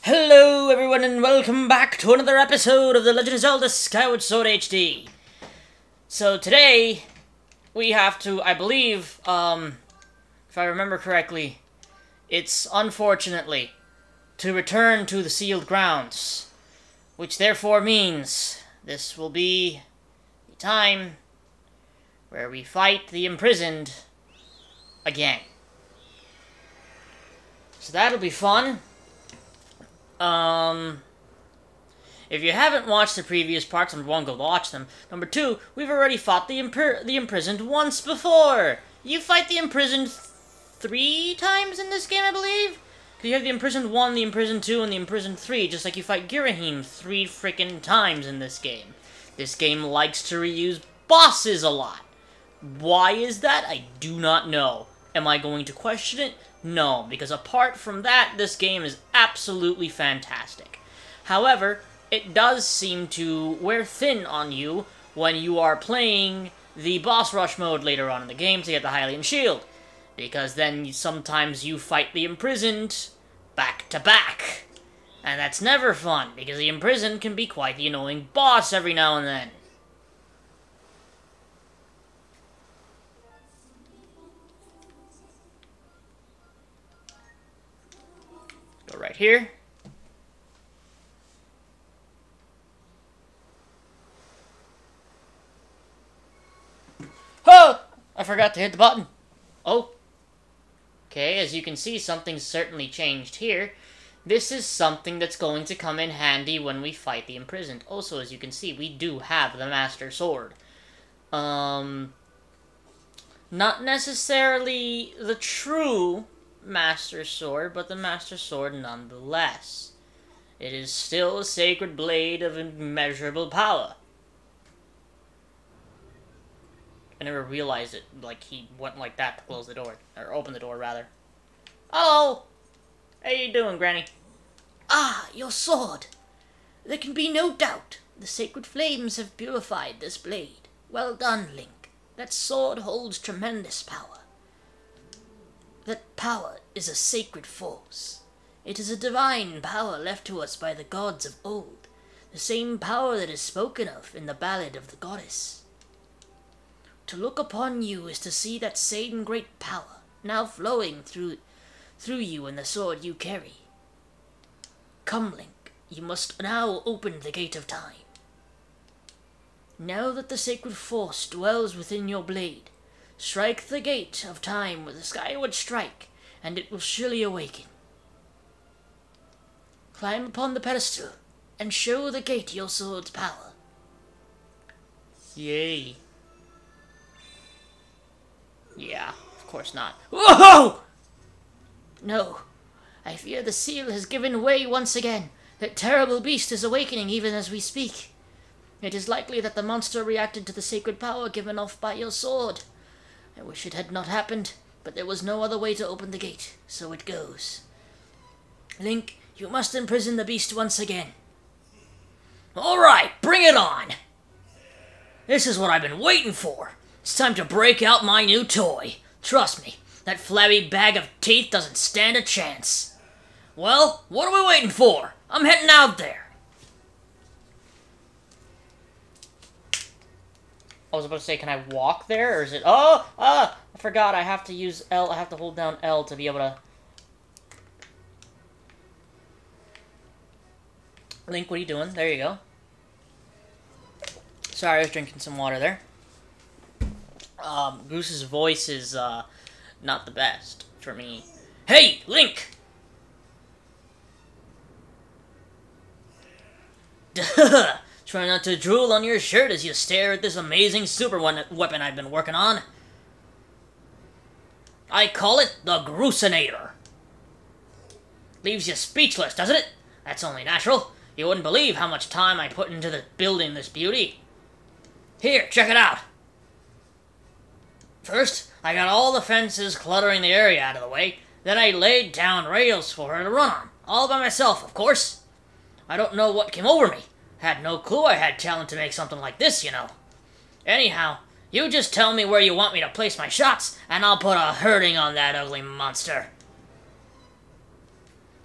Hello everyone and welcome back to another episode of The Legend of Zelda Skyward Sword HD. So today, we have to, I believe, if I remember correctly, it's unfortunately to return to the sealed grounds. Which therefore means this will be the time where we fight the imprisoned again. So that'll be fun. If you haven't watched the previous parts, number one, go watch them. Number two, we've already fought the imprisoned once before. You fight the imprisoned 3 times in this game, I believe? Because you have the imprisoned 1, the imprisoned 2, and the imprisoned 3, just like you fight Girahim 3 freaking times in this game. This game likes to reuse bosses a lot. Why is that? I do not know. Am I going to question it? No, because apart from that, this game is absolutely fantastic. However, it does seem to wear thin on you when you are playing the boss rush mode later on in the game to get the Hylian shield. Because then sometimes you fight the imprisoned back to back. And that's never fun, because the imprisoned can be quite the annoying boss every now and then. Go right here. Oh! I forgot to hit the button. Oh. Okay, as you can see, something's certainly changed here. This is something that's going to come in handy when we fight the imprisoned. Also, as you can see, we do have the Master Sword. Not necessarily the true Master Sword, but the Master Sword nonetheless. It is still a sacred blade of immeasurable power. I never realized it, like he went like that to close the door, or open the door rather. Hello! How you doing, Granny? Ah, your sword. There can be no doubt. The sacred flames have purified this blade. Well done, Link. That sword holds tremendous power. That power is a sacred force. It is a divine power left to us by the gods of old, the same power that is spoken of in the Ballad of the Goddess. To look upon you is to see that same great power now flowing through you and the sword you carry. Come, Link, you must now open the gate of time. Now that the sacred force dwells within your blade, strike the gate of time with a skyward strike, and it will surely awaken. Climb upon the pedestal, and show the gate your sword's power. Yay. Yeah, of course not. Whoa! No, I fear the seal has given way once again. That terrible beast is awakening even as we speak. It is likely that the monster reacted to the sacred power given off by your sword. I wish it had not happened, but there was no other way to open the gate, so it goes. Link, you must imprison the beast once again. Alright, bring it on! This is what I've been waiting for. It's time to break out my new toy. Trust me, that flabby bag of teeth doesn't stand a chance. Well, what are we waiting for? I'm heading out there. I was about to say, can I walk there, or is it... I forgot, I have to use L, I have to hold down L to be able to... Link, what are you doing? There you go. Sorry, I was drinking some water there. Goose's voice is, not the best for me. Hey, Link! Duh! Try not to drool on your shirt as you stare at this amazing super weapon I've been working on. I call it the Gruesinator. Leaves you speechless, doesn't it? That's only natural. You wouldn't believe how much time I put into building this beauty. Here, check it out. First, I got all the fences cluttering the area out of the way, then I laid down rails for her to run on. All by myself, of course. I don't know what came over me. Had no clue I had talent to make something like this, you know. Anyhow, you just tell me where you want me to place my shots, and I'll put a hurting on that ugly monster.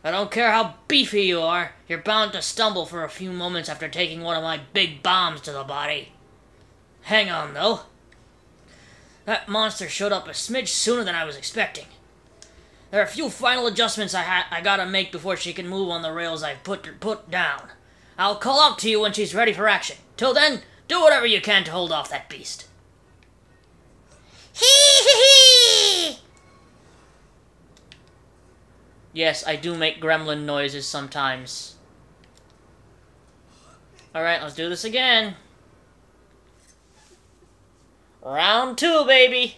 I don't care how beefy you are, you're bound to stumble for a few moments after taking one of my big bombs to the body. Hang on, though. That monster showed up a smidge sooner than I was expecting. There are a few final adjustments I gotta make before she can move on the rails I've put down. I'll call out to you when she's ready for action. Till then, do whatever you can to hold off that beast. Hee hee hee! Yes, I do make gremlin noises sometimes. Alright, let's do this again. Round 2, baby!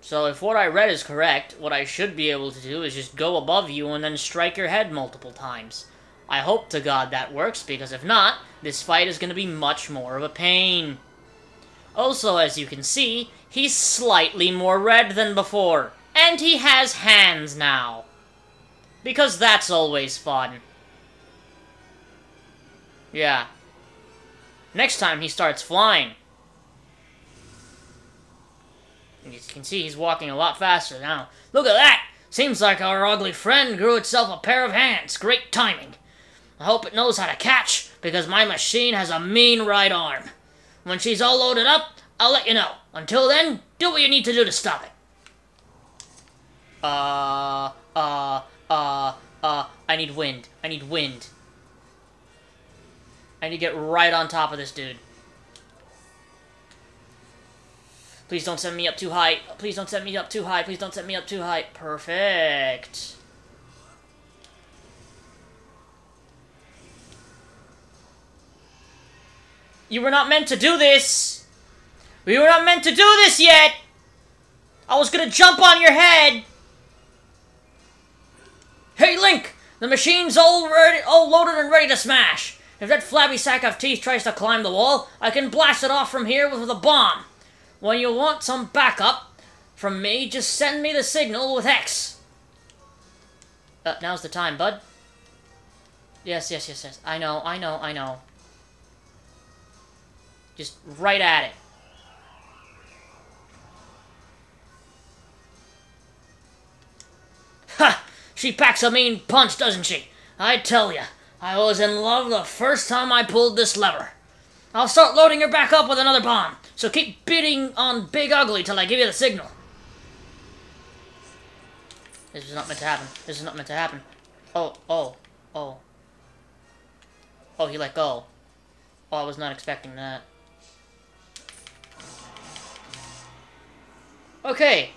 So if what I read is correct, what I should be able to do is just go above you and then strike your head multiple times. I hope to God that works, because if not, this fight is going to be much more of a pain. Also, as you can see, he's slightly more red than before. And he has hands now. Because that's always fun. Yeah. Next time he starts flying. As you can see, he's walking a lot faster now. Look at that! Seems like our ugly friend grew itself a pair of hands. Great timing. I hope it knows how to catch, because my machine has a mean right arm. When she's all loaded up, I'll let you know. Until then, do what you need to do to stop it. I need wind. I need wind. I need to get right on top of this dude. Please don't send me up too high. Please don't send me up too high. Please don't send me up too high. Perfect. You were not meant to do this. We were not meant to do this yet. I was gonna jump on your head. Hey, Link! The machine's all loaded and ready to smash. If that flabby sack of teeth tries to climb the wall, I can blast it off from here with a bomb. When you want some backup from me, just send me the signal with X. Now's the time, bud. Yes. I know. Just right at it. Ha! She packs a mean punch, doesn't she? I tell ya, I was in love the first time I pulled this lever. I'll start loading her back up with another bomb, so keep beating on Big Ugly till I give you the signal. This is not meant to happen. This is not meant to happen. Oh, he let go. Oh, I was not expecting that. Okay,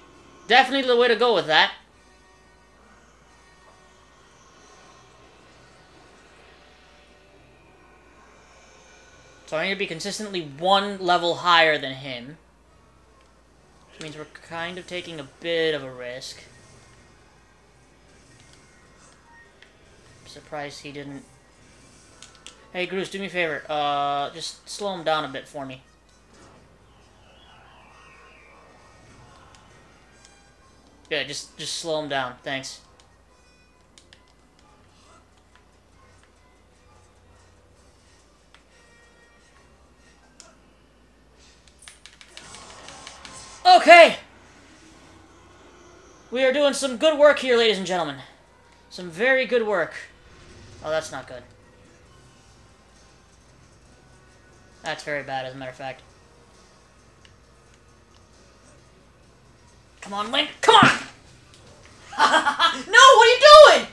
definitely the way to go with that. So I need to be consistently one level higher than him. Which means we're kind of taking a bit of a risk. I'm surprised he didn't... Hey, Groose, do me a favor. Just slow him down a bit for me. Yeah, just slow him down. Thanks. Okay! We are doing some good work here, ladies and gentlemen. Some very good work. Oh, that's not good. That's very bad, as a matter of fact. Come on, Link! Come on! No, what are you doing?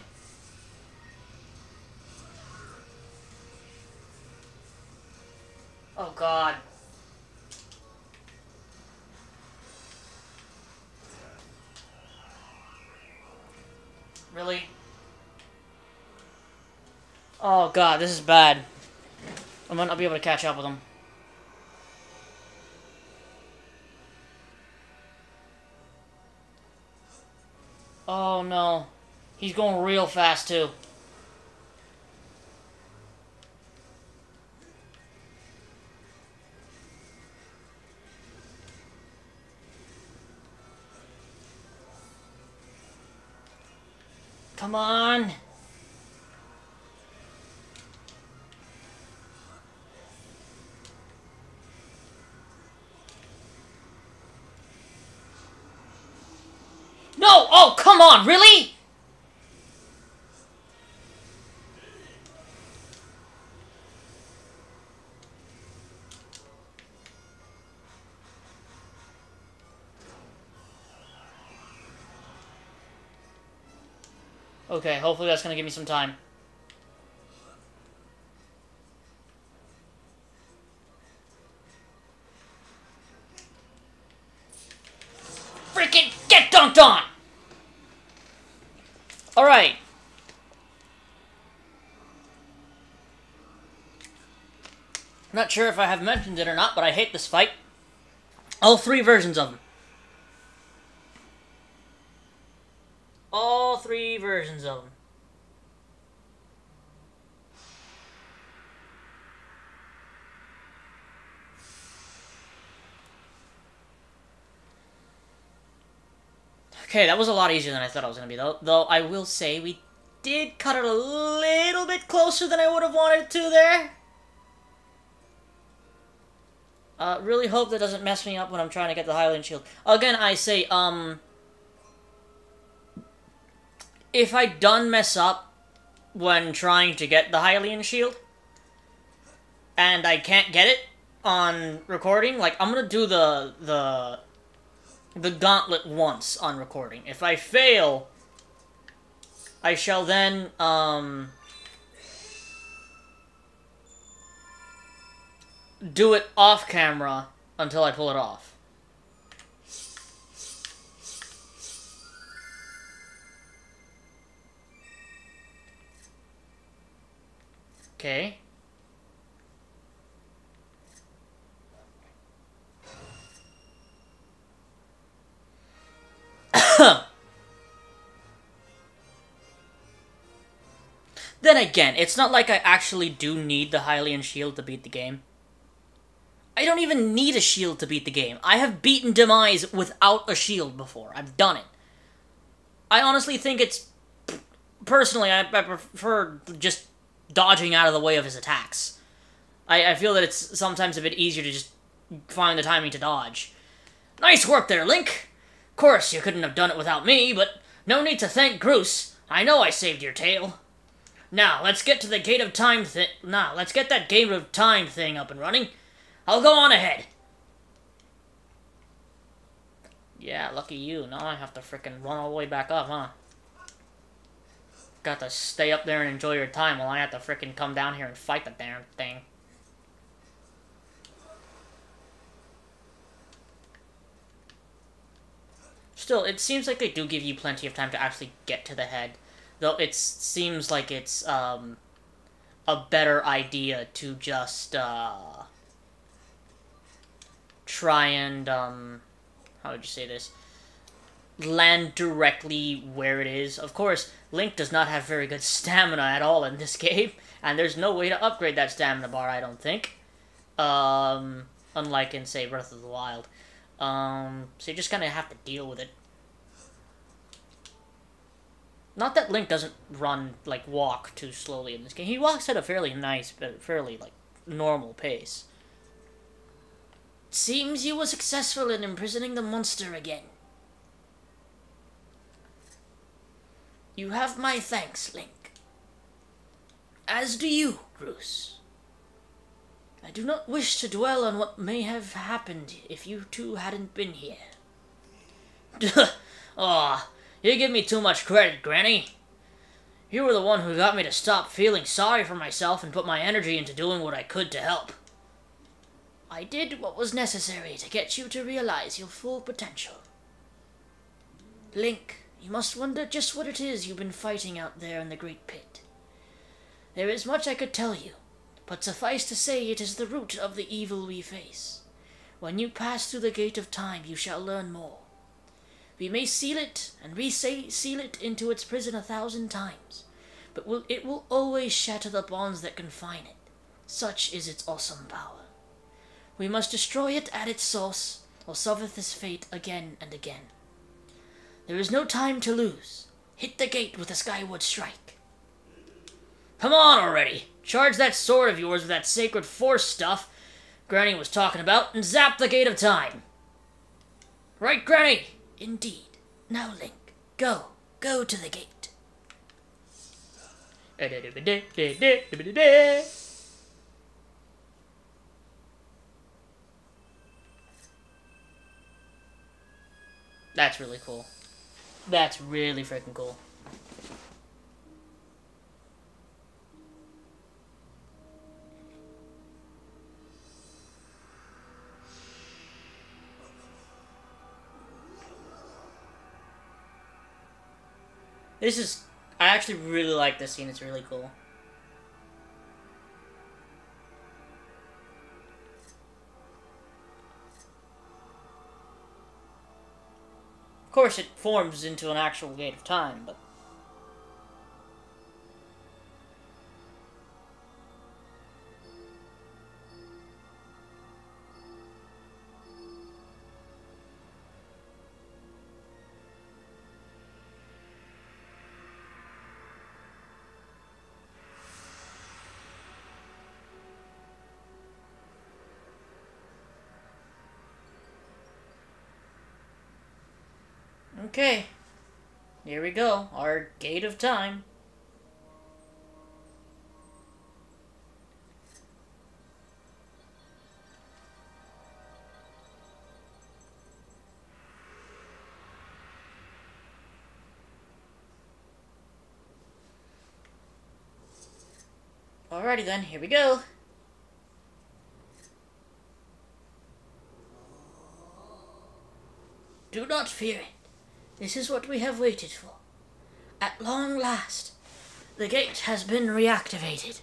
Oh, God. Really? Oh, God, this is bad. I might not be able to catch up with him. Oh, no. He's going real fast, too. Come on. No! Oh, come on! Really? Okay, hopefully that's gonna give me some time. Freaking get dunked on! Alright. Not sure if I have mentioned it or not, but I hate this fight. All three versions of them. All three versions of them. Okay, that was a lot easier than I thought it was going to be, though I will say we did cut it a little bit closer than I would have wanted to there. Really hope that doesn't mess me up when I'm trying to get the Hylian shield. Again, I say, if I done mess up when trying to get the Hylian shield, and I can't get it on recording, like, I'm gonna do the gauntlet once on recording. If I fail, I shall then, do it off camera until I pull it off. Okay. Then again, it's not like I actually do need the Hylian shield to beat the game. I don't even need a shield to beat the game. I have beaten Demise without a shield before. I've done it. I honestly think it's... Personally, I prefer just dodging out of the way of his attacks. I feel that it's sometimes a bit easier to just find the timing to dodge. Nice work there, Link! Of course, you couldn't have done it without me, but no need to thank Groose. I know I saved your tail. Now, let's get to the Gate of Time let's get that Gate of Time thing up and running. I'll go on ahead. Yeah, lucky you. Now I have to frickin' run all the way back up, huh? Got to stay up there and enjoy your time while I have to frickin' come down here and fight the damn thing. Still, it seems like they do give you plenty of time to actually get to the head. Though it seems like it's, a better idea to just, try and, how would you say this? Land directly where it is. Of course, Link does not have very good stamina at all in this game, and there's no way to upgrade that stamina bar, I don't think. Unlike in, say, Breath of the Wild. So you just kind of have to deal with it. Not that Link doesn't run, like, walk too slowly in this game. He walks at a fairly nice, but fairly, like, normal pace. Seems you were successful in imprisoning the monster again. You have my thanks, Link. As do you, Bruce. I do not wish to dwell on what may have happened if you two hadn't been here. Aw, you give me too much credit, Granny. You were the one who got me to stop feeling sorry for myself and put my energy into doing what I could to help. I did what was necessary to get you to realize your full potential. Link, you must wonder just what it is you've been fighting out there in the Great Pit. There is much I could tell you, but suffice to say it is the root of the evil we face. When you pass through the Gate of Time, you shall learn more. We may seal it and seal it into its prison 1,000 times, but it will always shatter the bonds that confine it. Such is its awesome power. We must destroy it at its source, or suffer this fate again and again. There is no time to lose. Hit the gate with a Skyward strike. Come on already! Charge that sword of yours with that sacred force stuff Granny was talking about, and zap the Gate of Time! Right, Granny? Indeed. Now, Link, go. Go to the gate. That's really cool. That's really freaking cool. This is... I actually really like this scene. It's really cool. Of course, it forms into an actual gate of time, but... Okay. Here we go. Our gate of time. Alrighty then, here we go. Do not fear it. This is what we have waited for. At long last, the gate has been reactivated.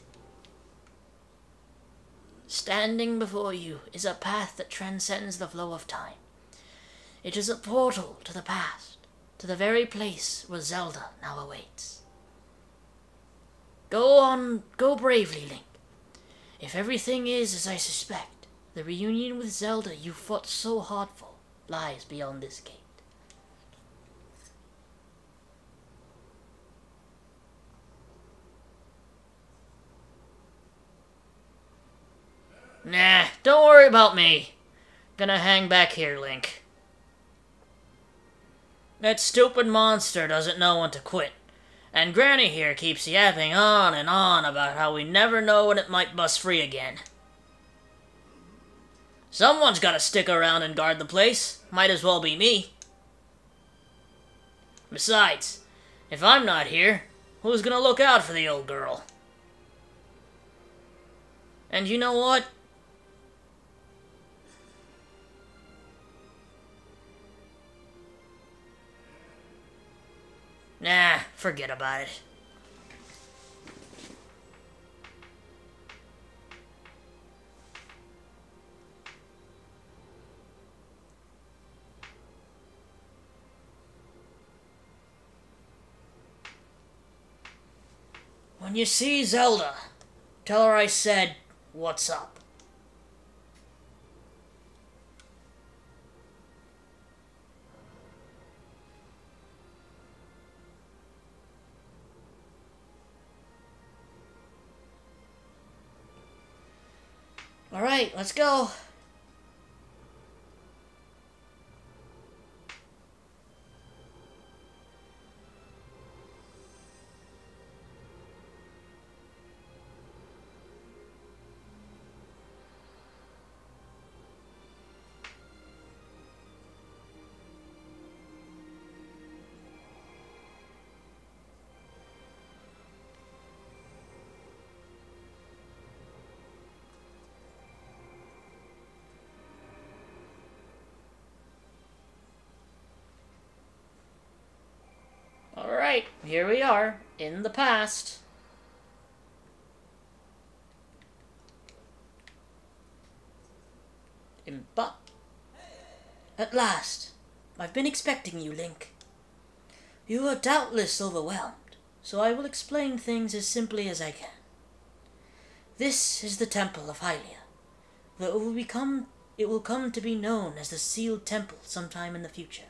Standing before you is a path that transcends the flow of time. It is a portal to the past, to the very place where Zelda now awaits. Go on, go bravely, Link. If everything is as I suspect, the reunion with Zelda you fought so hard for lies beyond this gate. Nah, don't worry about me. Gonna hang back here, Link. That stupid monster doesn't know when to quit. And Granny here keeps yapping on and on about how we never know when it might bust free again. Someone's gotta stick around and guard the place. Might as well be me. Besides, if I'm not here, who's gonna look out for the old girl? And you know what? Nah, forget about it. When you see Zelda, tell her I said, "What's up?" Alright, let's go. Alright, here we are, in the past. Impa. At last. I've been expecting you, Link. You are doubtless overwhelmed, so I will explain things as simply as I can. This is the Temple of Hylia, though it will come to be known as the Sealed Temple sometime in the future.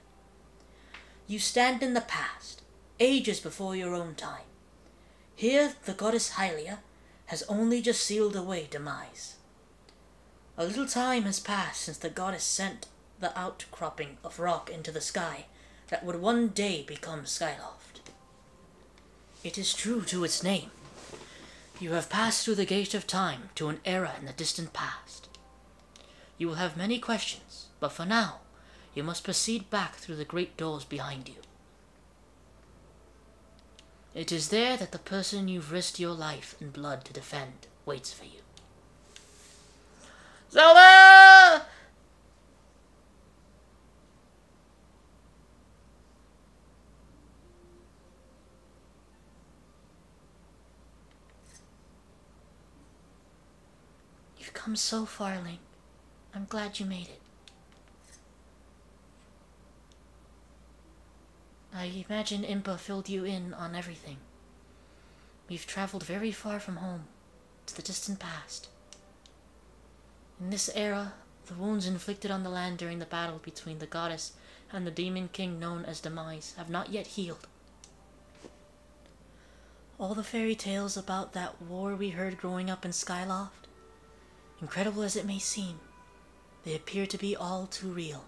You stand in the past, ages before your own time. Here, the goddess Hylia has only just sealed away demise. A little time has passed since the goddess sent the outcropping of rock into the sky that would one day become Skyloft. It is true to its name. You have passed through the gate of time to an era in the distant past. You will have many questions, but for now, you must proceed back through the great doors behind you. It is there that the person you've risked your life and blood to defend waits for you. Zelda! You've come so far, Link. I'm glad you made it. I imagine Impa filled you in on everything. We've traveled very far from home, to the distant past. In this era, the wounds inflicted on the land during the battle between the goddess and the demon king known as Demise have not yet healed. All the fairy tales about that war we heard growing up in Skyloft, incredible as it may seem, they appear to be all too real.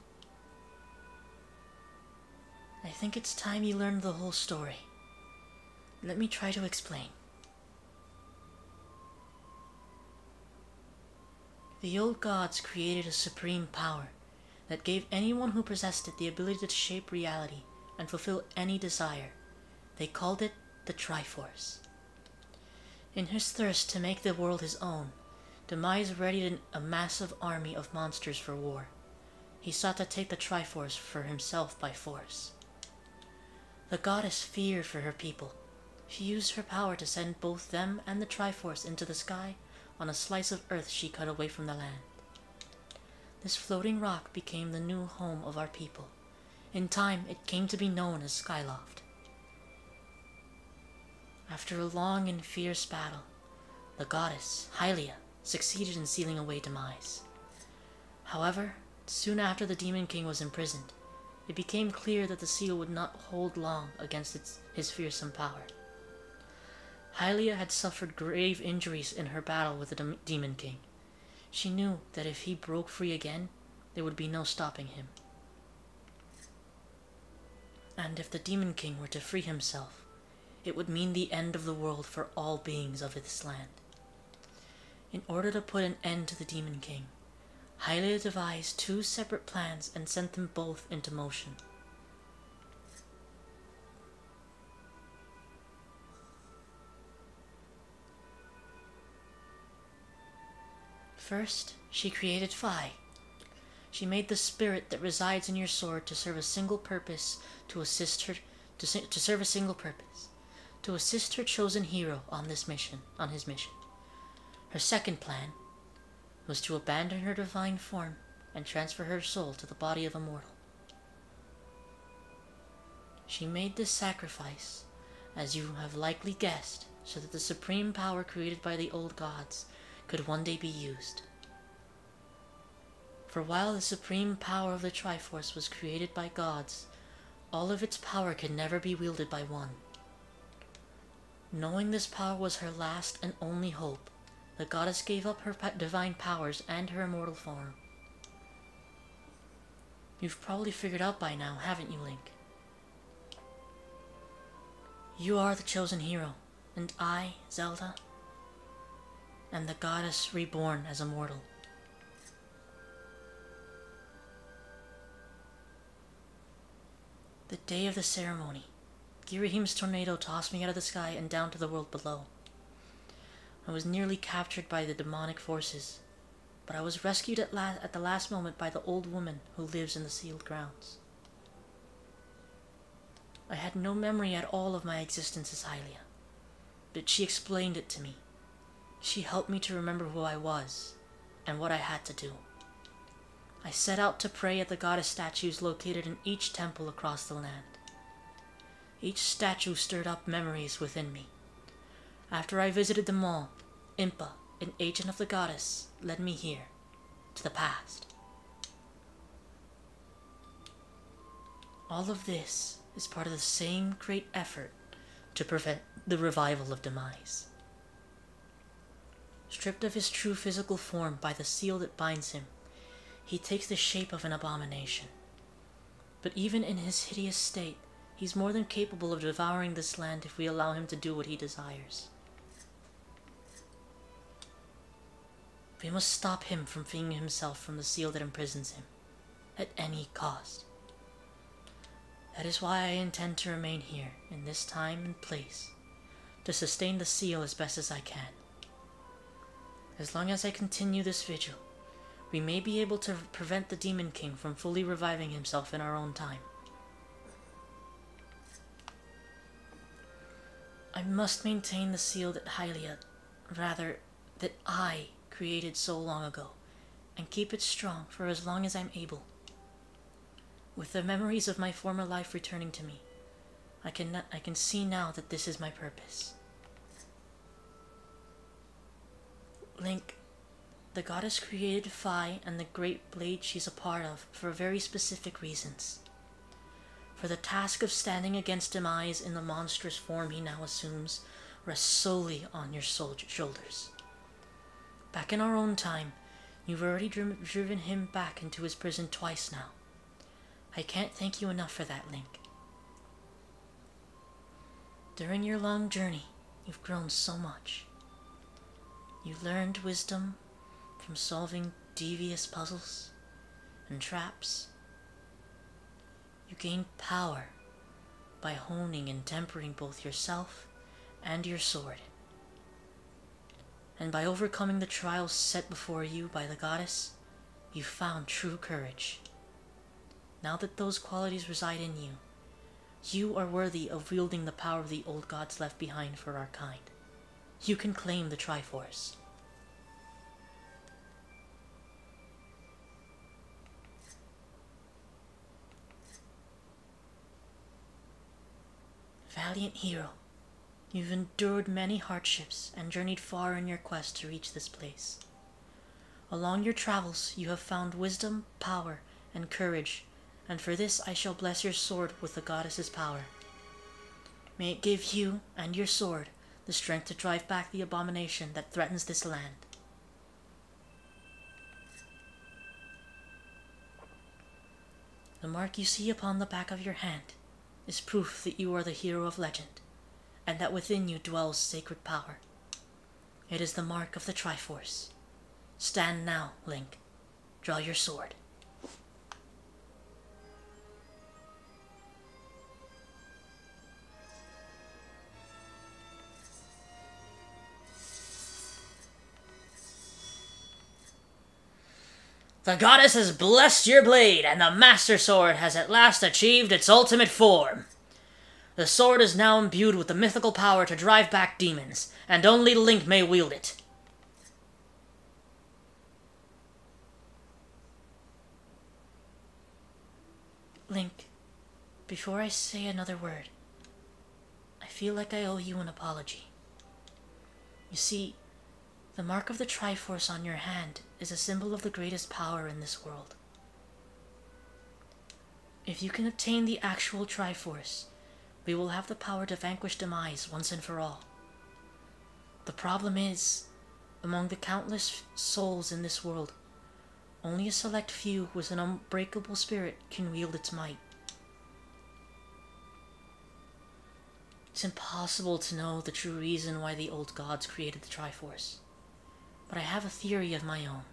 I think it's time you learned the whole story. Let me try to explain. The old gods created a supreme power that gave anyone who possessed it the ability to shape reality and fulfill any desire. They called it the Triforce. In his thirst to make the world his own, Demise readied a massive army of monsters for war. He sought to take the Triforce for himself by force. The goddess feared for her people. She used her power to send both them and the Triforce into the sky on a slice of earth she cut away from the land. This floating rock became the new home of our people. In time, it came to be known as Skyloft. After a long and fierce battle, the goddess, Hylia, succeeded in sealing away Demise. However, soon after the Demon King was imprisoned, it became clear that the seal would not hold long against his fearsome power. Hylia had suffered grave injuries in her battle with the Demon King. She knew that if he broke free again, there would be no stopping him. And if the Demon King were to free himself, it would mean the end of the world for all beings of this land. In order to put an end to the Demon King, Hylia devised two separate plans and sent them both into motion. First, she created Phi. She made the spirit that resides in your sword to serve a single purpose, to assist her chosen hero on his mission. Her second plan was to abandon her divine form and transfer her soul to the body of a mortal. She made this sacrifice, as you have likely guessed, so that the supreme power created by the old gods could one day be used. For while the supreme power of the Triforce was created by gods, all of its power could never be wielded by one. Knowing this power was her last and only hope, the goddess gave up her divine powers and her immortal form. You've probably figured out by now, haven't you, Link? You are the chosen hero, and I, Zelda, am the goddess reborn as a mortal. The day of the ceremony, Girahim's tornado tossed me out of the sky and down to the world below. I was nearly captured by the demonic forces, but I was rescued at the last moment by the old woman who lives in the sealed grounds. I had no memory at all of my existence as Hylia, but she explained it to me. She helped me to remember who I was and what I had to do. I set out to pray at the goddess statues located in each temple across the land. Each statue stirred up memories within me. After I visited them all, Impa, an agent of the goddess, led me here, to the past. All of this is part of the same great effort to prevent the revival of Demise. Stripped of his true physical form by the seal that binds him, he takes the shape of an abomination. But even in his hideous state, he's more than capable of devouring this land if we allow him to do what he desires. We must stop him from freeing himself from the seal that imprisons him, at any cost. That is why I intend to remain here, in this time and place, to sustain the seal as best as I can. As long as I continue this vigil, we may be able to prevent the Demon King from fully reviving himself in our own time. I must maintain the seal that that I created so long ago, and keep it strong for as long as I'm able. With the memories of my former life returning to me, I can see now that this is my purpose. Link, the goddess created Phi and the great blade she's a part of for very specific reasons. For the task of standing against Demise in the monstrous form he now assumes rests solely on your shoulders. Back in our own time, you've already driven him back into his prison twice now. I can't thank you enough for that, Link. During your long journey, you've grown so much. You learned wisdom from solving devious puzzles and traps. You gained power by honing and tempering both yourself and your sword. And by overcoming the trials set before you by the goddess, you found true courage. Now that those qualities reside in you, you are worthy of wielding the power the old gods left behind for our kind. You can claim the Triforce. Valiant hero, you've endured many hardships and journeyed far in your quest to reach this place. Along your travels, you have found wisdom, power, and courage, and for this I shall bless your sword with the goddess's power. May it give you and your sword the strength to drive back the abomination that threatens this land. The mark you see upon the back of your hand is proof that you are the hero of legend, and that within you dwells sacred power. It is the mark of the Triforce. Stand now, Link. Draw your sword. The goddess has blessed your blade, and the Master Sword has at last achieved its ultimate form. The sword is now imbued with the mythical power to drive back demons, and only Link may wield it. Link, before I say another word, I feel like I owe you an apology. You see, the mark of the Triforce on your hand is a symbol of the greatest power in this world. If you can obtain the actual Triforce, we will have the power to vanquish Demise once and for all. The problem is, among the countless souls in this world, only a select few with an unbreakable spirit can wield its might. It's impossible to know the true reason why the old gods created the Triforce, but I have a theory of my own.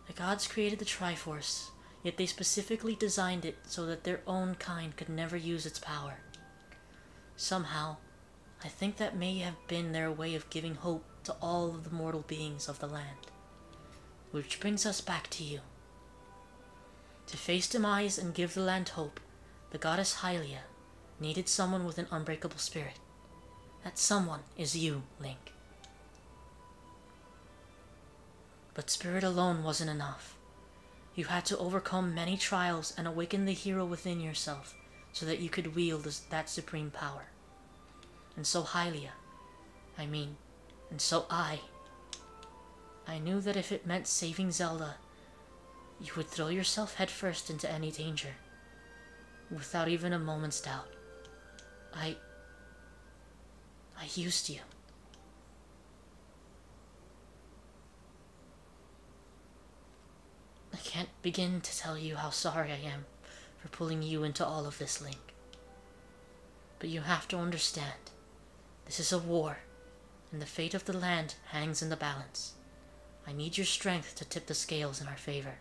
The gods created the Triforce, yet they specifically designed it so that their own kind could never use its power. Somehow, I think that may have been their way of giving hope to all of the mortal beings of the land. Which brings us back to you. To face Demise and give the land hope, the goddess Hylia needed someone with an unbreakable spirit. That someone is you, Link. But spirit alone wasn't enough. You had to overcome many trials and awaken the hero within yourself so that you could wield that supreme power. And so I knew that if it meant saving Zelda, you would throw yourself headfirst into any danger, without even a moment's doubt. I used you. I can't begin to tell you how sorry I am for pulling you into all of this, Link. But you have to understand, this is a war, and the fate of the land hangs in the balance. I need your strength to tip the scales in our favor.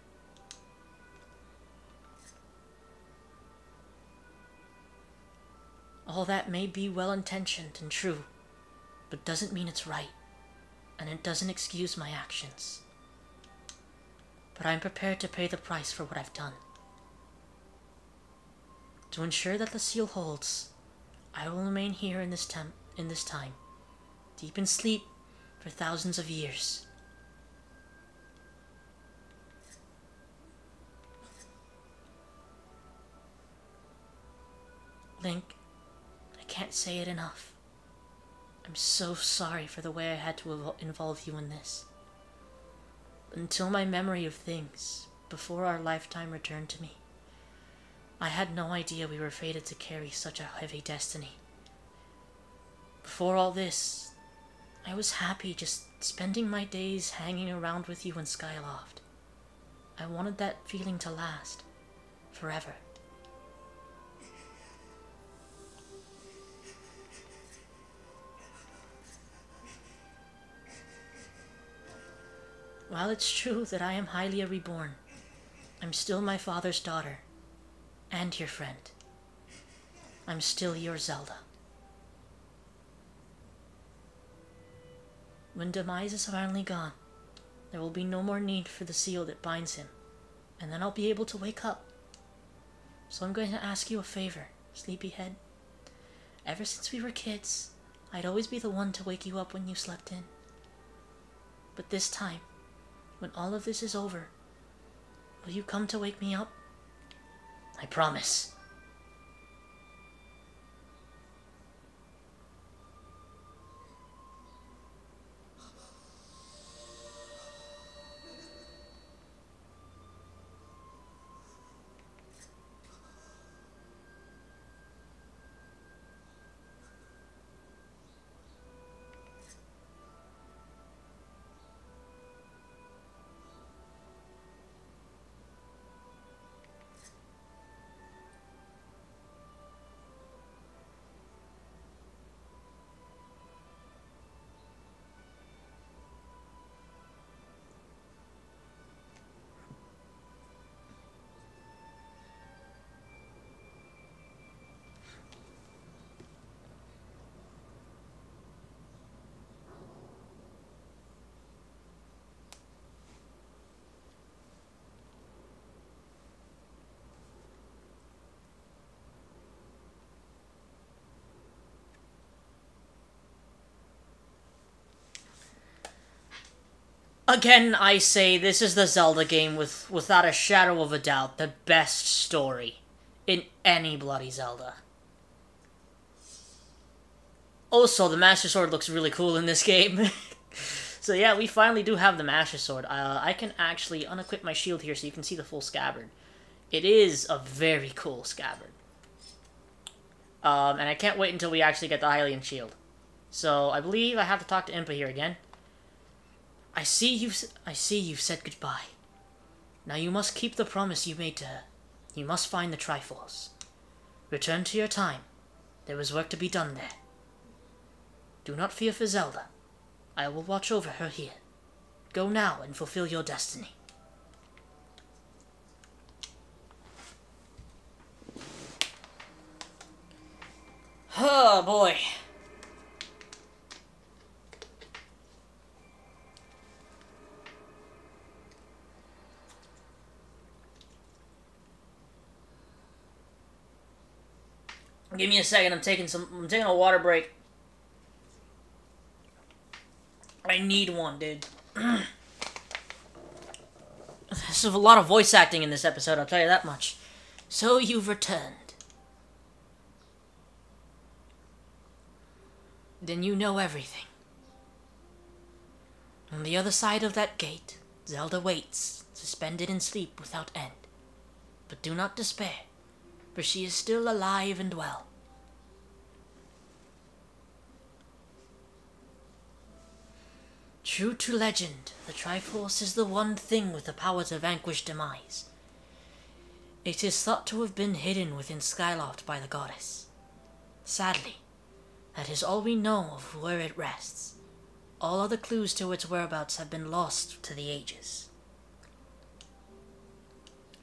All that may be well-intentioned and true, but doesn't mean it's right, and it doesn't excuse my actions. But I'm prepared to pay the price for what I've done. To ensure that the seal holds, I will remain here in this time, deep in sleep for thousands of years. Link, I can't say it enough. I'm so sorry for the way I had to involve you in this. Until my memory of things, before our lifetime returned to me, I had no idea we were fated to carry such a heavy destiny. Before all this, I was happy just spending my days hanging around with you in Skyloft. I wanted that feeling to last, forever. While it's true that I am Hylia reborn, I'm still my father's daughter, and your friend. I'm still your Zelda. When Demise is finally gone, there will be no more need for the seal that binds him, and then I'll be able to wake up. So I'm going to ask you a favor, sleepyhead. Ever since we were kids, I'd always be the one to wake you up when you slept in. But this time, when all of this is over, will you come to wake me up? I promise. Again, I say this is the Zelda game with, without a shadow of a doubt, the best story in any bloody Zelda. Also, the Master Sword looks really cool in this game. So yeah, we finally do have the Master Sword. I can actually unequip my shield here so you can see the full scabbard. It is a very cool scabbard. And I can't wait until we actually get the Hylian shield. So I believe I have to talk to Impa here again. I see you've said goodbye. Now you must keep the promise you made to her. You must find the Triforce. Return to your time. There is work to be done there. Do not fear for Zelda. I will watch over her here. Go now and fulfill your destiny. Oh boy. Give me a second, I'm taking a water break. I need one, dude. There's a lot of voice acting in this episode, I'll tell you that much. So you've returned. Then you know everything. On the other side of that gate, Zelda waits, suspended in sleep without end. But do not despair, for she is still alive and well. True to legend, the Triforce is the one thing with the power to vanquish Demise. It is thought to have been hidden within Skyloft by the goddess. Sadly, that is all we know of where it rests. All other clues to its whereabouts have been lost to the ages.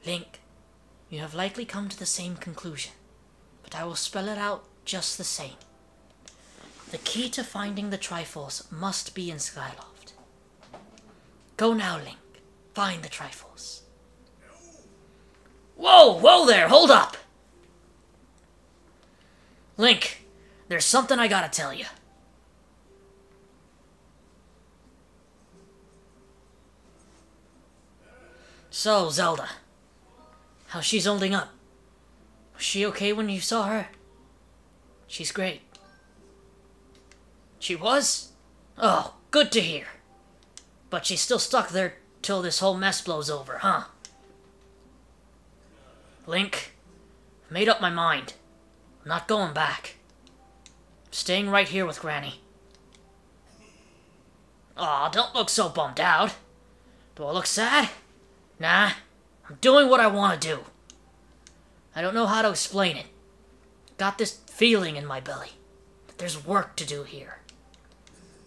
Link, you have likely come to the same conclusion, but I will spell it out just the same. The key to finding the Triforce must be in Skyloft. Go now, Link. Find the Triforce. Whoa there, hold up! Link, there's something I gotta tell you. So, Zelda, how she's holding up? Was she okay when you saw her? She's great. She was? Oh, good to hear. But she's still stuck there till this whole mess blows over, huh? Link, I've made up my mind. I'm not going back. I'm staying right here with Granny. Aw, don't look so bummed out. Do I look sad? Nah, I'm doing what I want to do. I don't know how to explain it. Got this feeling in my belly that there's work to do here.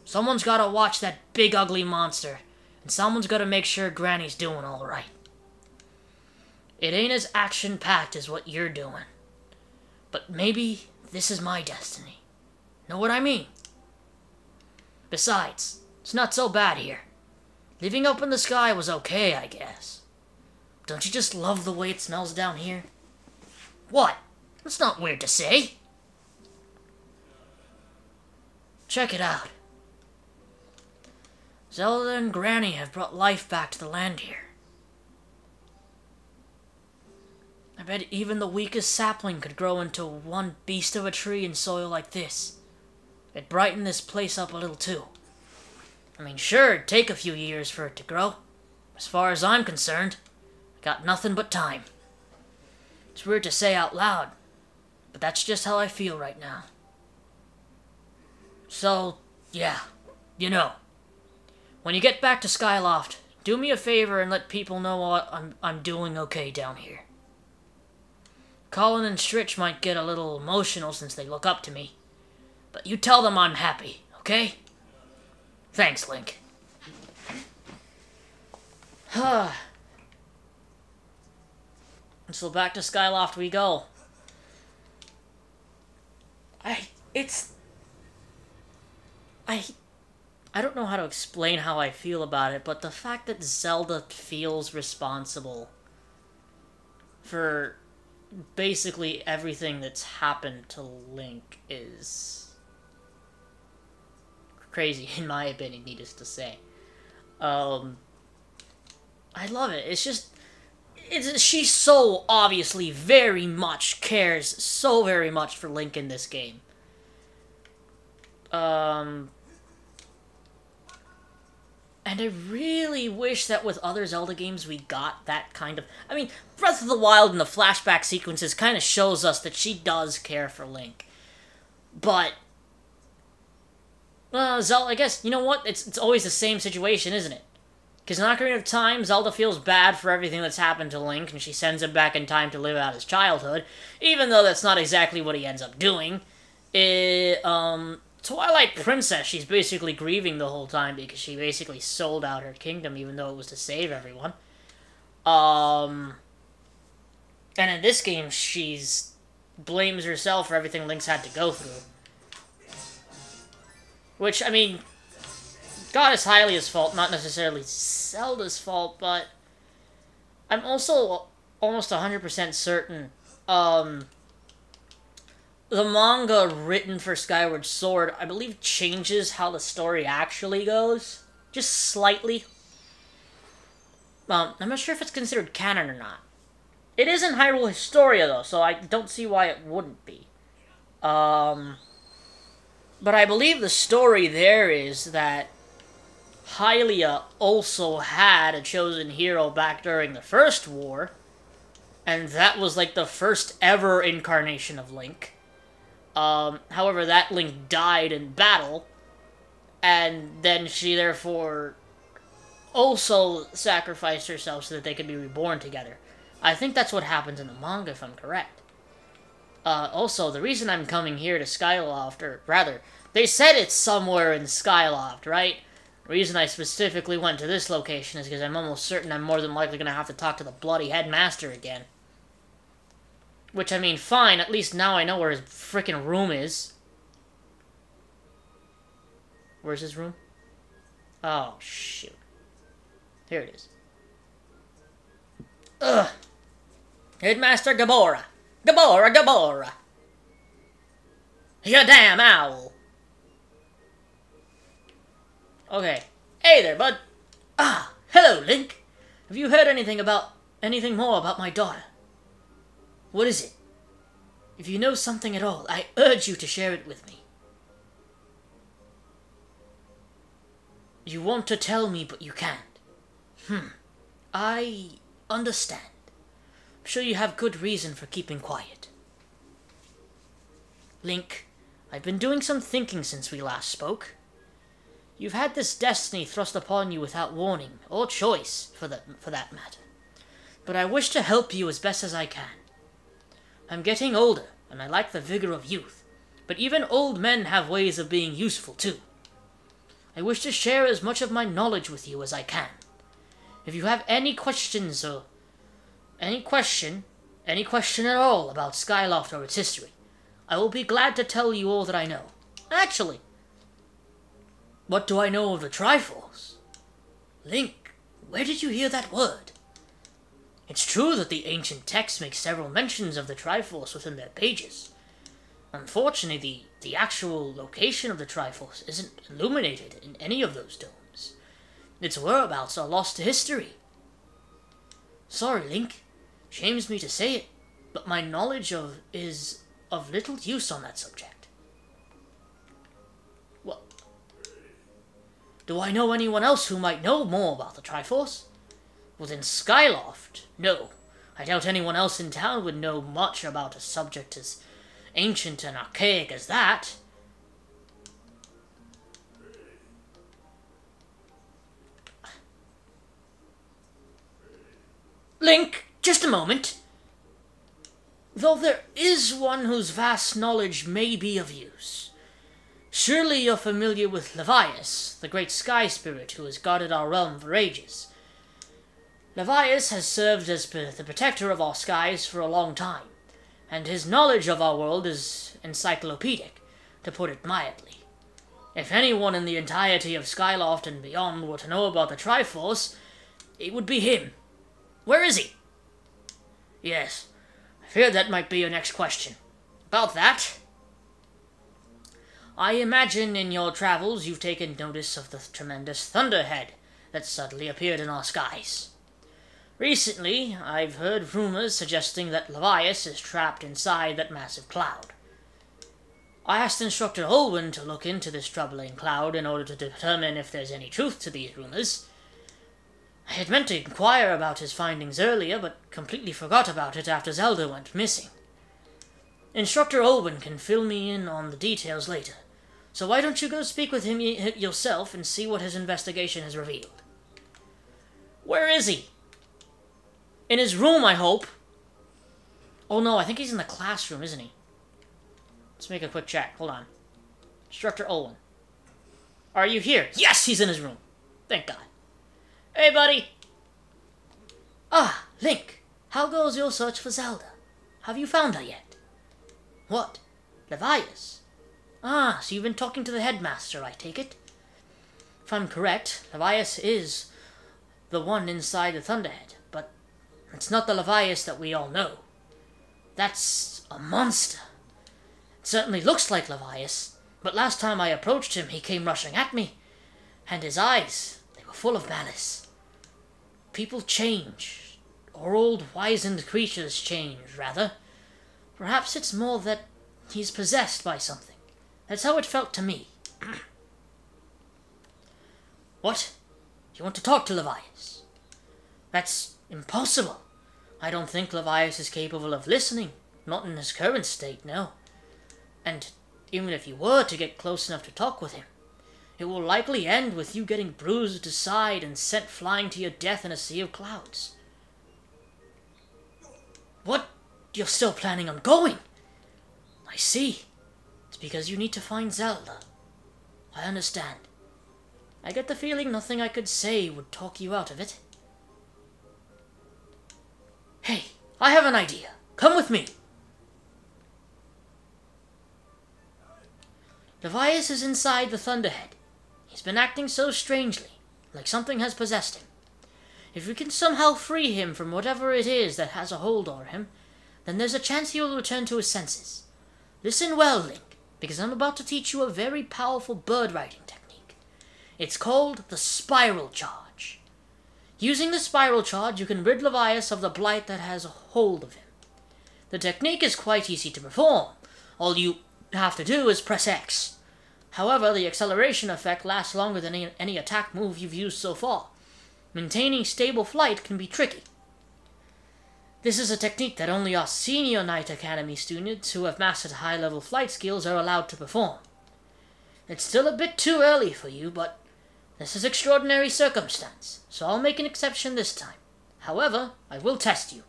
Someone's gotta watch that big ugly monster, and someone's gotta make sure Granny's doing alright. It ain't as action-packed as what you're doing, but maybe this is my destiny. Know what I mean? Besides, it's not so bad here. Living up in the sky was okay, I guess. Don't you just love the way it smells down here? What? That's not weird to say. Check it out. Zelda and Granny have brought life back to the land here. I bet even the weakest sapling could grow into one beast of a tree in soil like this. It'd brighten this place up a little too. I mean, sure, it'd take a few years for it to grow. As far as I'm concerned, I got nothing but time. It's weird to say out loud, but that's just how I feel right now. So, yeah, you know. When you get back to Skyloft, do me a favor and let people know I'm doing okay down here. Colin and Stritch might get a little emotional since they look up to me, but you tell them I'm happy, okay? Thanks, Link. So back to Skyloft we go. I don't know how to explain how I feel about it, but the fact that Zelda feels responsible for basically everything that's happened to Link is crazy, in my opinion, needless to say. I love it. It's just... she so obviously very much cares so very much for Link in this game. And I really wish that with other Zelda games we got that kind of... I mean, Breath of the Wild and the flashback sequences kind of shows us that she does care for Link. But... Zelda, I guess, you know what? It's always the same situation, isn't it? Because in Ocarina of Time, Zelda feels bad for everything that's happened to Link, and she sends him back in time to live out his childhood, even though that's not exactly what he ends up doing. Twilight Princess, she's basically grieving the whole time because she basically sold out her kingdom, even though it was to save everyone. And in this game, she's blames herself for everything Link's had to go through. Which, I mean, Goddess Hylia's fault, not necessarily Zelda's fault, but I'm also almost 100% certain, the manga written for Skyward Sword, I believe, changes how the story actually goes. Just slightly. I'm not sure if it's considered canon or not. It is in Hyrule Historia, though, so I don't see why it wouldn't be. But I believe the story there is that Hylia also had a chosen hero back during the first war, and that was like the first ever incarnation of Link. However, that Link died in battle, and then she therefore also sacrificed herself so that they could be reborn together. I think that's what happens in the manga, if I'm correct. Also, the reason I'm coming here to Skyloft, or rather, they said it's somewhere in Skyloft, right? The reason I specifically went to this location is because I'm almost certain I'm more than likely going to have to talk to the bloody headmaster again. Which, I mean, fine, at least now I know where his frickin' room is. Where's his room? Oh, shoot. Here it is. Ugh! Headmaster Gabora! Gabora, Gabora! You damn owl! Okay. Hey there, bud! Ah, hello, Link! Have you heard anything more about my daughter? What is it? If you know something at all, I urge you to share it with me. You want to tell me, but you can't. I understand. I'm sure you have good reason for keeping quiet. Link, I've been doing some thinking since we last spoke. You've had this destiny thrust upon you without warning, or choice, for that matter. But I wish to help you as best as I can. I'm getting older, and I like the vigor of youth, but even old men have ways of being useful too. I wish to share as much of my knowledge with you as I can. If you have any questions or any question at all about Skyloft or its history, I will be glad to tell you all that I know. Actually, what do I know of the Triforce? Link, where did you hear that word? It's true that the ancient texts make several mentions of the Triforce within their pages. Unfortunately, the actual location of the Triforce isn't illuminated in any of those domes. Its whereabouts are lost to history. Sorry, Link. Shames me to say it, but my knowledge is of little use on that subject. What? Do I know anyone else who might know more about the Triforce? Within Skyloft, no. I doubt anyone else in town would know much about a subject as ancient and archaic as that. Link, just a moment. Though there is one whose vast knowledge may be of use. Surely you're familiar with Levias, the great sky spirit who has guarded our realm for ages. Levias has served as the protector of our skies for a long time, and his knowledge of our world is encyclopedic, to put it mildly. If anyone in the entirety of Skyloft and beyond were to know about the Triforce, it would be him. Where is he? Yes, I feared that might be your next question. About that, I imagine in your travels you've taken notice of the tremendous thunderhead that suddenly appeared in our skies. Recently, I've heard rumors suggesting that Levias is trapped inside that massive cloud. I asked Instructor Olwen to look into this troubling cloud in order to determine if there's any truth to these rumors. I had meant to inquire about his findings earlier, but completely forgot about it after Zelda went missing. Instructor Olwen can fill me in on the details later, so why don't you go speak with him yourself and see what his investigation has revealed. Where is he? In his room, I hope. Oh no, I think he's in the classroom, isn't he? Let's make a quick check. Hold on. Instructor Olwen. Are you here? Yes, he's in his room. Thank God. Hey, buddy. Ah, Link. How goes your search for Zelda? Have you found her yet? What? Levias? Ah, so you've been talking to the headmaster, I take it? If I'm correct, Levias is the one inside the Thunderhead, but it's not the Levias that we all know. That's a monster. It certainly looks like Levias, but last time I approached him, he came rushing at me, and his eyes, they were full of malice. People change, or old wizened creatures change, rather. Perhaps it's more that he's possessed by something. That's how it felt to me. What? You want to talk to Levias? That's impossible. I don't think Levias is capable of listening. Not in his current state, no. And even if you were to get close enough to talk with him, it will likely end with you getting bruised aside and sent flying to your death in a sea of clouds. What? You're still planning on going? I see. It's because you need to find Zelda. I understand. I get the feeling nothing I could say would talk you out of it. Hey, I have an idea. Come with me. Levias is inside the Thunderhead. He's been acting so strangely, like something has possessed him. If we can somehow free him from whatever it is that has a hold over him, then there's a chance he will return to his senses. Listen well, Link, because I'm about to teach you a very powerful bird riding technique. It's called the Spiral Charge. Using the Spiral Charge, you can rid Levias of the blight that has a hold of him. The technique is quite easy to perform. All you have to do is press X. However, the acceleration effect lasts longer than any attack move you've used so far. Maintaining stable flight can be tricky. This is a technique that only our senior Knight Academy students who have mastered high-level flight skills are allowed to perform. It's still a bit too early for you, but this is extraordinary circumstance, so I'll make an exception this time. However, I will test you.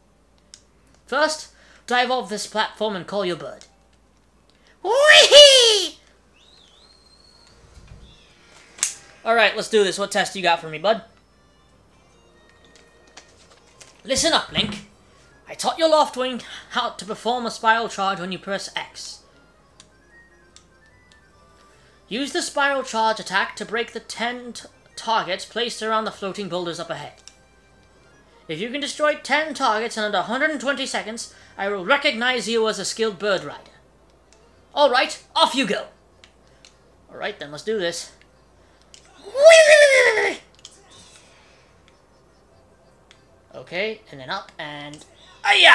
First, dive off this platform and call your bird. Whee! Alright, let's do this. What test you got for me, bud? Listen up, Link. I taught your Loftwing how to perform a spiral charge when you press X. Use the spiral charge attack to break the 10 targets placed around the floating boulders up ahead. If you can destroy 10 targets in under 120 seconds, I will recognize you as a skilled bird rider. Alright, off you go! Alright then, let's do this. Okay, and then up and... Aya!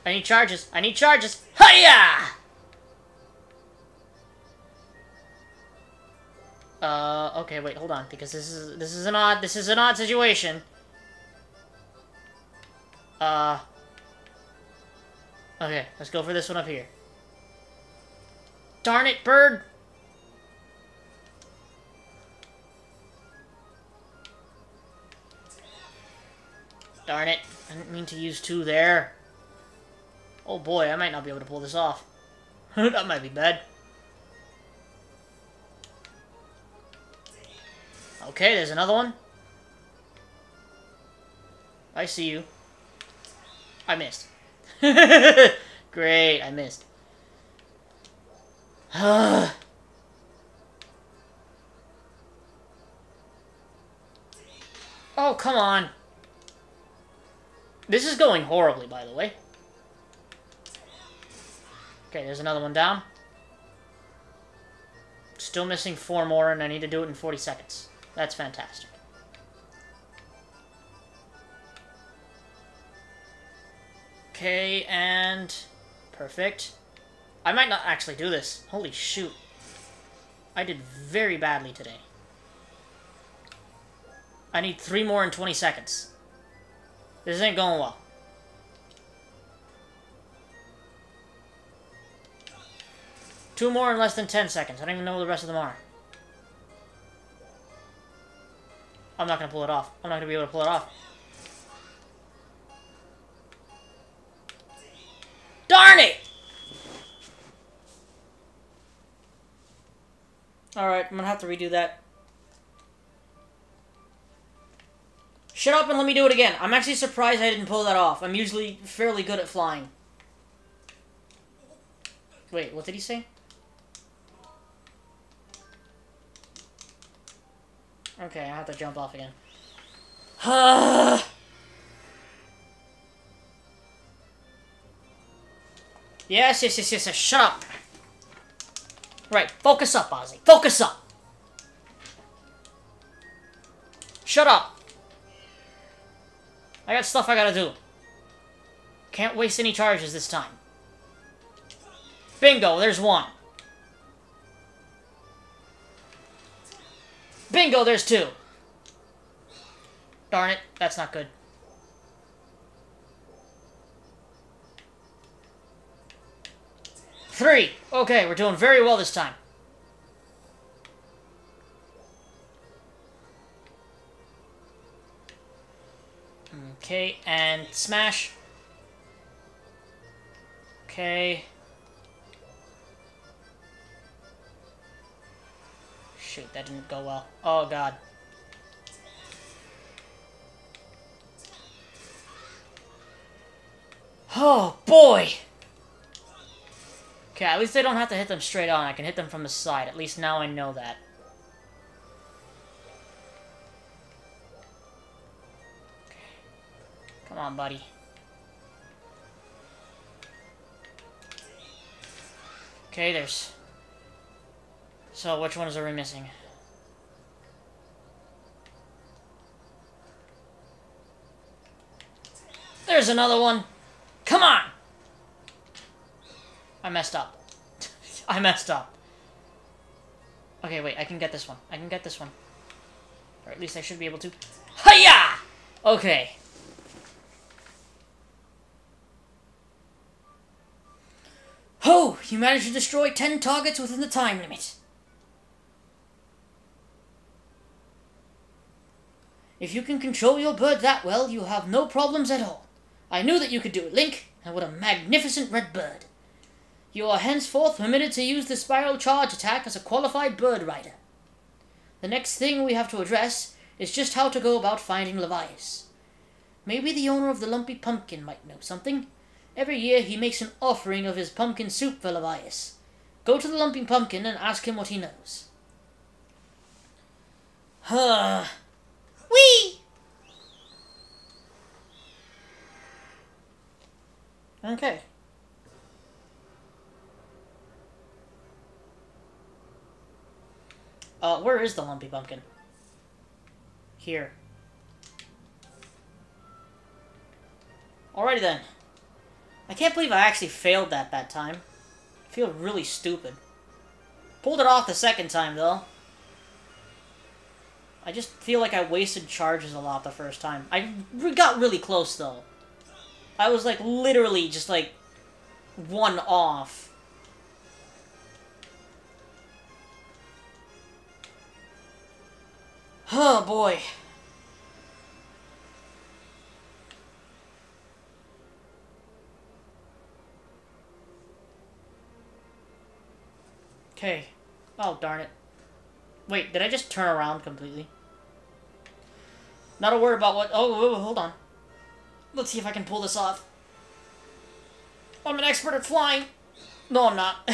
I need charges. I need charges. Hiya! Okay, wait, hold on, because this is an odd situation. Okay, let's go for this one up here. Darn it, bird! Darn it, I didn't mean to use 2 there. Oh boy, I might not be able to pull this off. That might be bad. Okay, there's another one. I see you. I missed. Great, I missed. Oh, come on. This is going horribly, by the way. Okay, there's another one down. Still missing 4 more, and I need to do it in 40 seconds. That's fantastic. Okay, and... perfect. I might not actually do this. Holy shoot. I did very badly today. I need 3 more in 20 seconds. This ain't going well. Two more in less than 10 seconds. I don't even know who the rest of them are. I'm not gonna pull it off. I'm not gonna be able to pull it off. Darn it! Alright, I'm gonna have to redo that. Shut up and let me do it again. I'm actually surprised I didn't pull that off. I'm usually fairly good at flying. Wait, what did he say? Okay, I have to jump off again. Yes, shut up. Right, focus up, Ozzy. Focus up. Shut up. I got stuff I gotta do. Can't waste any charges this time. Bingo, there's 1. Bingo, there's 2. Darn it, that's not good. Three. Okay, we're doing very well this time. Okay, and smash. Okay. Shoot, that didn't go well. Oh, God. Oh, boy! Okay, at least I don't have to hit them straight on. I can hit them from the side. At least now I know that. Okay. Come on, buddy. Okay, there's... So, which ones are we missing? There's another one. Come on! I messed up. I messed up. Okay, wait, I can get this one. I can get this one. Or at least I should be able to. Hylia! Okay. Oh, you managed to destroy 10 targets within the time limit. If you can control your bird that well, you have no problems at all. I knew that you could do it, Link, and what a magnificent red bird. You are henceforth permitted to use the spiral charge attack as a qualified bird rider. The next thing we have to address is just how to go about finding Levias. Maybe the owner of the Lumpy Pumpkin might know something. Every year he makes an offering of his pumpkin soup for Levias. Go to the Lumpy Pumpkin and ask him what he knows. Huh. Whee! Okay. Where is the Lumpy Pumpkin? Here. Alrighty then. I can't believe I actually failed that time. I feel really stupid. Pulled it off the second time, though. I just feel like I wasted charges a lot the first time. I got really close, though. I was, like, literally just, like, one off. Oh, boy. Okay. Oh, darn it. Wait, did I just turn around completely? Not a word about what... Oh, hold on. Let's see if I can pull this off. I'm an expert at flying. No, I'm not.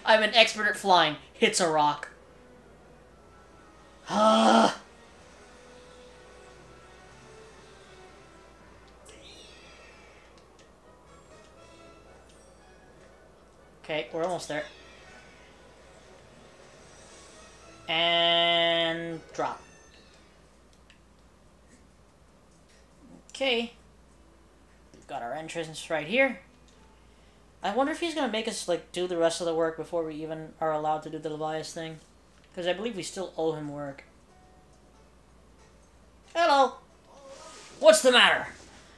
I'm an expert at flying. Hits a rock. Okay, we're almost there. And drop. Okay. We've got our entrance right here. I wonder if he's gonna make us, like, do the rest of the work before we even are allowed to do the Levias thing. Because I believe we still owe him work. Hello! What's the matter?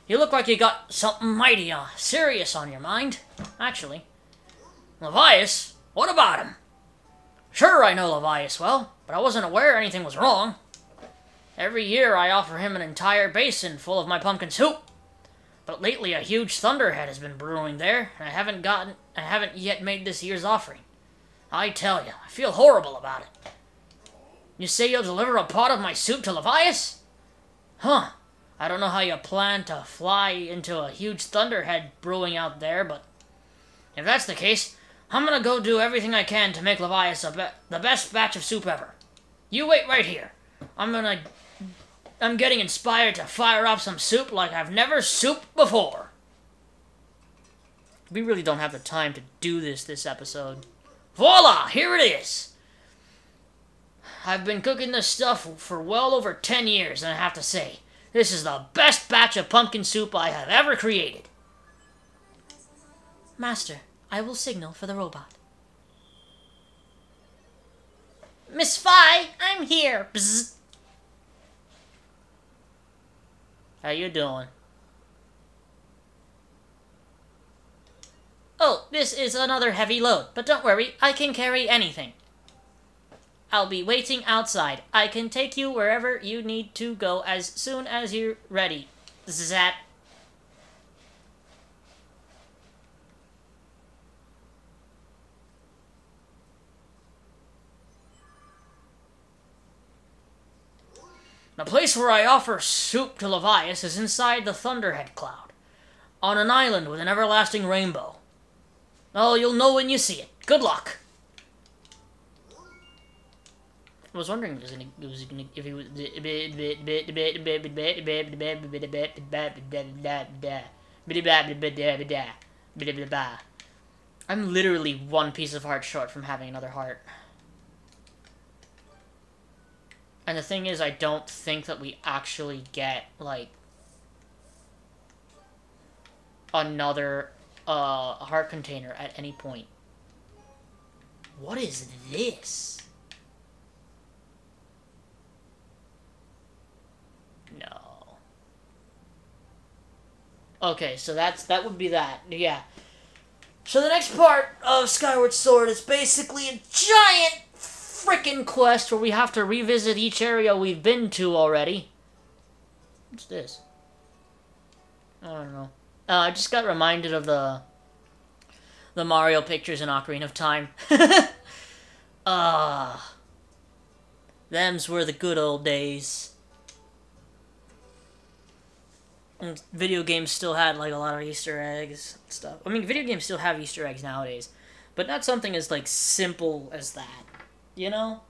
You look like you got something mighty serious on your mind. Actually. Levias? What about him? Sure, I know Levias well, but I wasn't aware anything was wrong. Every year I offer him an entire basin full of my pumpkin soup. But lately a huge thunderhead has been brewing there, and I haven't yet made this year's offering. I tell you, I feel horrible about it. You say you'll deliver a pot of my soup to Levias? Huh. I don't know how you plan to fly into a huge thunderhead brewing out there, but if that's the case, I'm gonna go do everything I can to make Levias the best batch of soup ever. You wait right here. I'm getting inspired to fire up some soup like I've never souped before. We really don't have the time to do this episode. Voila! Here it is! I've been cooking this stuff for well over 10 years, and I have to say, this is the best batch of pumpkin soup I have ever created. Master, I will signal for the robot. Miss Fi, I'm here. Bzz. How you doing? Oh, this is another heavy load, but don't worry, I can carry anything. I'll be waiting outside. I can take you wherever you need to go as soon as you're ready. Zap. The place where I offer soup to Levias is inside the Thunderhead Cloud, on an island with an everlasting rainbow. Oh, you'll know when you see it. Good luck. I was wondering if he was... I'm literally one piece of heart short from having another heart. And the thing is, I don't think that we actually get, like, another heart container at any point. What is this? No. Okay, so that would be that. Yeah. So the next part of Skyward Sword is basically a giant frickin' quest where we have to revisit each area we've been to already. What's this? I don't know. I just got reminded of the Mario pictures in Ocarina of Time. Them's were the good old days. And video games still had, like, a lot of Easter eggs and stuff. I mean, video games still have Easter eggs nowadays, but not something as, like, simple as that. You know?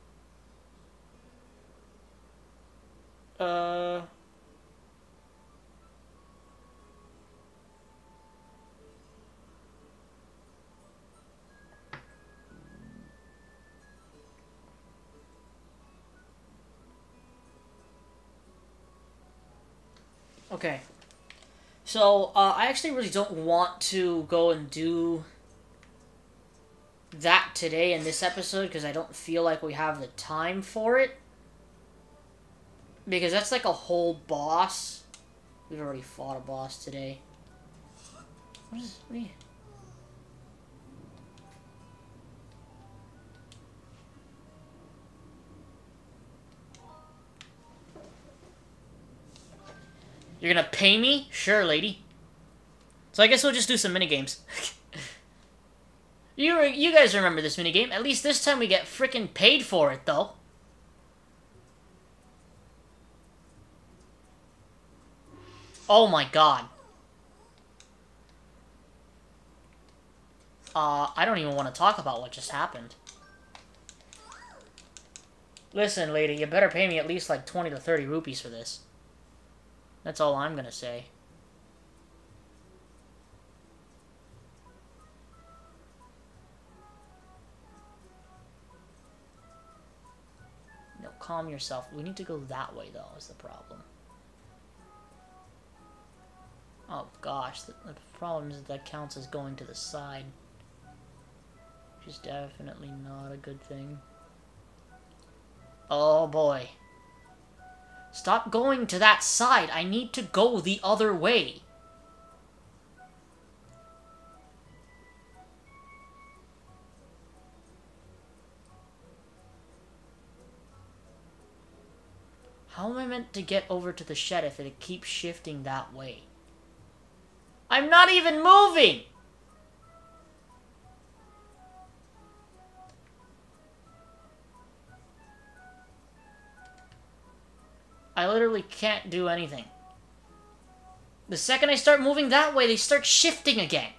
Okay. So, I actually really don't want to go and do that today in this episode, because I don't feel like we have the time for it. Because that's like a whole boss. We've already fought a boss today. What is... What are you... You're gonna pay me? Sure, lady. So I guess we'll just do some minigames. You guys remember this minigame. At least this time we get frickin' paid for it, though. Oh my god. I don't even want to talk about what just happened. Listen, lady, you better pay me at least like 20 to 30 rupees for this. That's all I'm gonna say. No, calm yourself. We need to go that way, though, is the problem. Oh, gosh. The problem is that counts as going to the side. Which is definitely not a good thing. Oh, boy. Stop going to that side. I need to go the other way. How am I meant to get over to the shed if it keeps shifting that way? I'm not even moving! I literally can't do anything. The second I start moving that way, they start shifting again.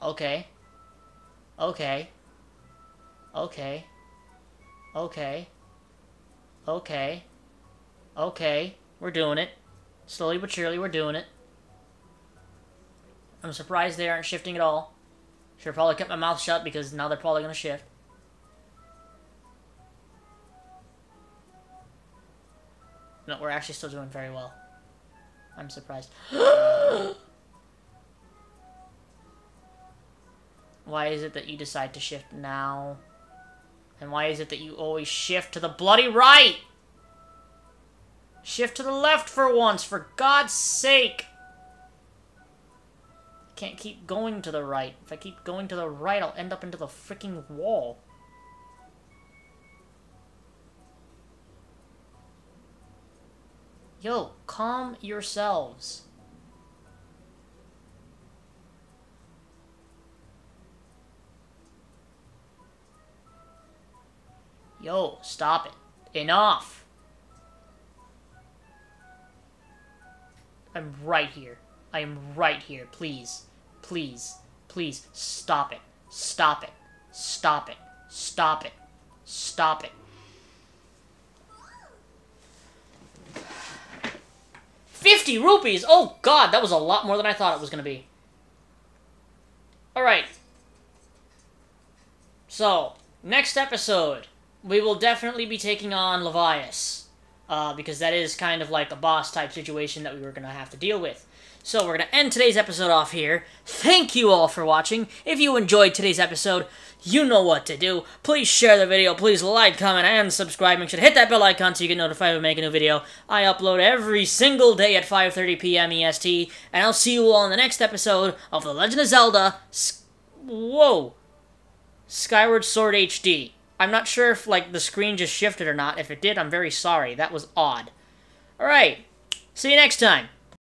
Okay. Okay. Okay. Okay. Okay. Okay. We're doing it. Slowly but surely, we're doing it. I'm surprised they aren't shifting at all. Should've probably kept my mouth shut because now they're probably gonna shift. No, we're actually still doing very well. I'm surprised. Why is it that you decide to shift now? And why is it that you always shift to the bloody right? Shift to the left for once, for God's sake! Can't keep going to the right. If I keep going to the right, I'll end up into the freaking wall. Yo, calm yourselves. Yo, stop it. Enough! I'm right here. I am right here. Please. Please. Please. Stop it. Stop it. Stop it. Stop it. Stop it. 50 rupees! Oh god, that was a lot more than I thought it was going to be. Alright. So, next episode, we will definitely be taking on Levias. Because that is kind of like a boss type situation that we were going to have to deal with. So we're going to end today's episode off here. Thank you all for watching. If you enjoyed today's episode, you know what to do. Please share the video. Please like, comment, and subscribe. Make sure to hit that bell icon so you get notified when I make a new video. I upload every single day at 5:30 p.m. EST. And I'll see you all in the next episode of The Legend of Zelda... Skyward Sword HD. I'm not sure if, like, the screen just shifted or not. If it did, I'm very sorry. That was odd. Alright. See you next time.